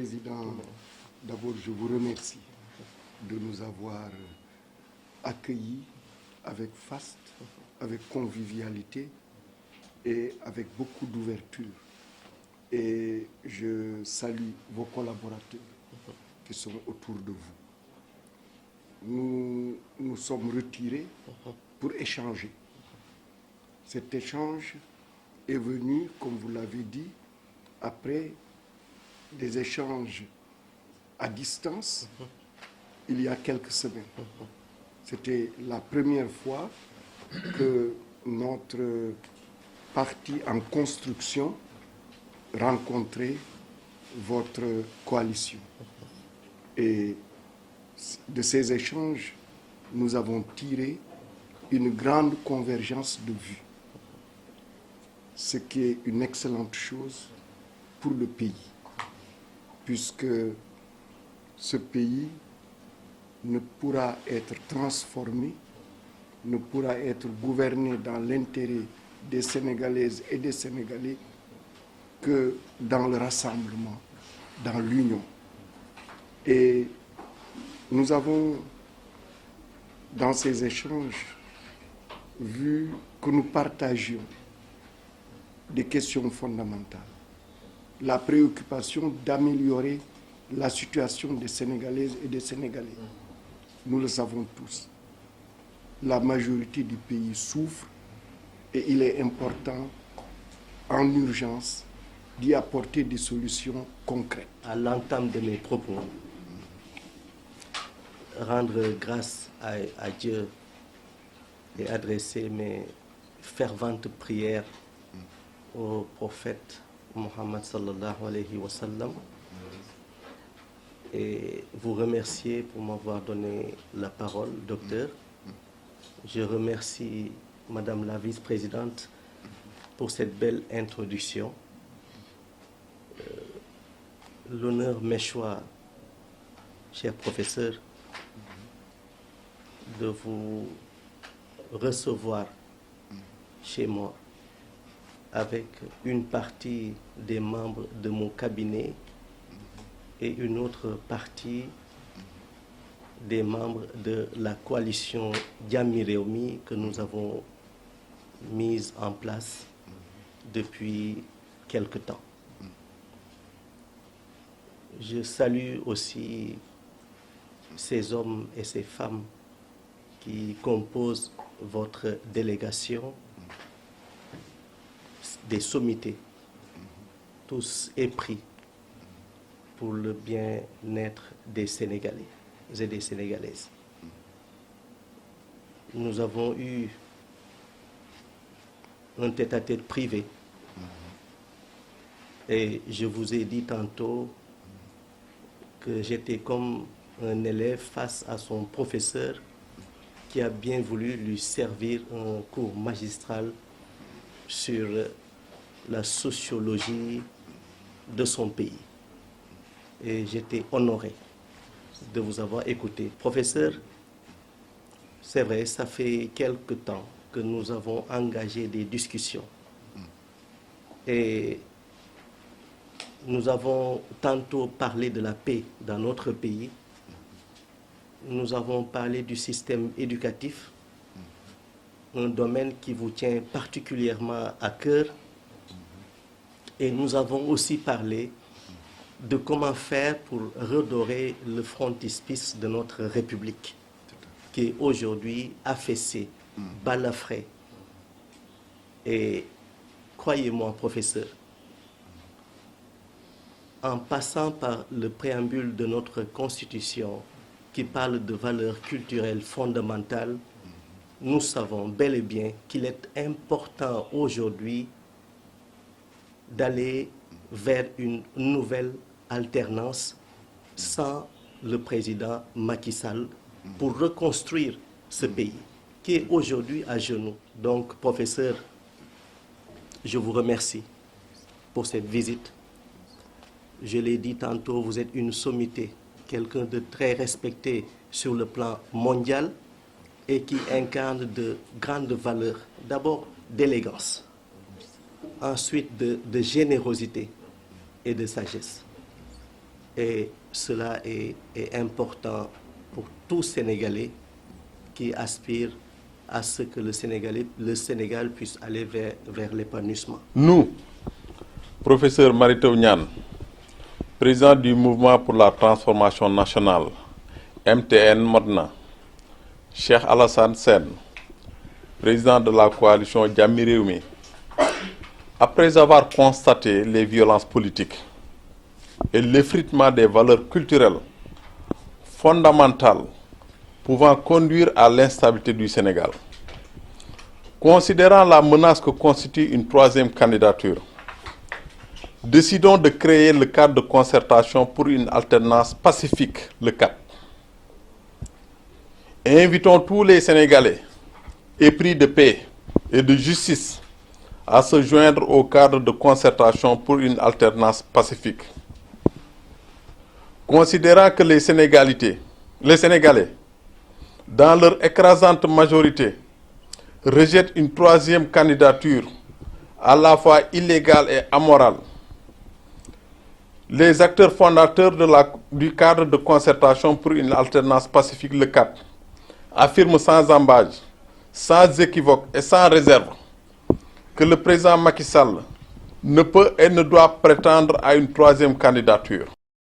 Président, d'abord je vous remercie de nous avoir accueillis avec faste, avec convivialité et avec beaucoup d'ouverture. Et je salue vos collaborateurs qui sont autour de vous. Nous sommes retirés pour échanger. Cet échange est venu, comme vous l'avez dit, après des échanges à distance il y a quelques semaines. C'était la première fois que notre parti en construction rencontrait votre coalition. Et de ces échanges, nous avons tiré une grande convergence de vues, ce qui est une excellente chose pour le pays, puisque ce pays ne pourra être transformé, ne pourra être gouverné dans l'intérêt des Sénégalaises et des Sénégalais que dans le rassemblement, dans l'union. Et nous avons, dans ces échanges, vu que nous partagions des questions fondamentales. La préoccupation d'améliorer la situation des Sénégalaises et des Sénégalais. Nous le savons tous. La majorité du pays souffre et il est important, en urgence, d'y apporter des solutions concrètes. À l'entame de mes propos, rendre grâce à Dieu et adresser mes ferventes prières au prophète Mohammed sallallahu alayhi wa sallam et vous remercier pour m'avoir donné la parole, docteur. Je remercie Madame la vice-présidente pour cette belle introduction. L'honneur m'échoit, cher professeur, de vous recevoir chez moi avec une partie des membres de mon cabinet et une autre partie des membres de la coalition Jàmmi Réew Mi que nous avons mise en place depuis quelque temps. Je salue aussi ces hommes et ces femmes qui composent votre délégation, des sommités, tous épris pour le bien-être des Sénégalais et des Sénégalaises. Nous avons eu un tête-à-tête privé et je vous ai dit tantôt que j'étais comme un élève face à son professeur qui a bien voulu lui servir un cours magistral sur la sociologie de son pays. Et j'étais honoré de vous avoir écouté. Professeur, c'est vrai, ça fait quelque temps que nous avons engagé des discussions. Et nous avons tantôt parlé de la paix dans notre pays. Nous avons parlé du système éducatif, un domaine qui vous tient particulièrement à cœur. Et nous avons aussi parlé de comment faire pour redorer le frontispice de notre République, qui est aujourd'hui affaissé, balafré. Et croyez-moi, professeur, en passant par le préambule de notre Constitution qui parle de valeurs culturelles fondamentales, nous savons bel et bien qu'il est important aujourd'hui d'aller vers une nouvelle alternance sans le président Macky Sall pour reconstruire ce pays qui est aujourd'hui à genoux. Donc, professeur, je vous remercie pour cette visite. Je l'ai dit tantôt, vous êtes une sommité, quelqu'un de très respecté sur le plan mondial et qui incarne de grandes valeurs. D'abord, d'élégance, ensuite de générosité et de sagesse. Et cela est important pour tout Sénégalais qui aspire à ce que le Sénégal puisse aller vers l'épanouissement. Nous, professeur Mary Teuw Niane, président du mouvement pour la transformation nationale, MTN Modna, Cheikh Alassane Sène, président de la coalition Jammi Rewmi, après avoir constaté les violences politiques et l'effritement des valeurs culturelles fondamentales pouvant conduire à l'instabilité du Sénégal, considérant la menace que constitue une troisième candidature, décidons de créer le cadre de concertation pour une alternance pacifique, le CAP. Invitons tous les Sénégalais épris de paix et de justice à se joindre au cadre de concertation pour une alternance pacifique. Considérant que les Sénégalais, dans leur écrasante majorité, rejettent une troisième candidature à la fois illégale et amorale, les acteurs fondateurs du cadre de concertation pour une alternance pacifique, le CAP, affirment sans ambages, sans équivoque et sans réserve que le président Macky Sall ne peut et ne doit prétendre à une troisième candidature.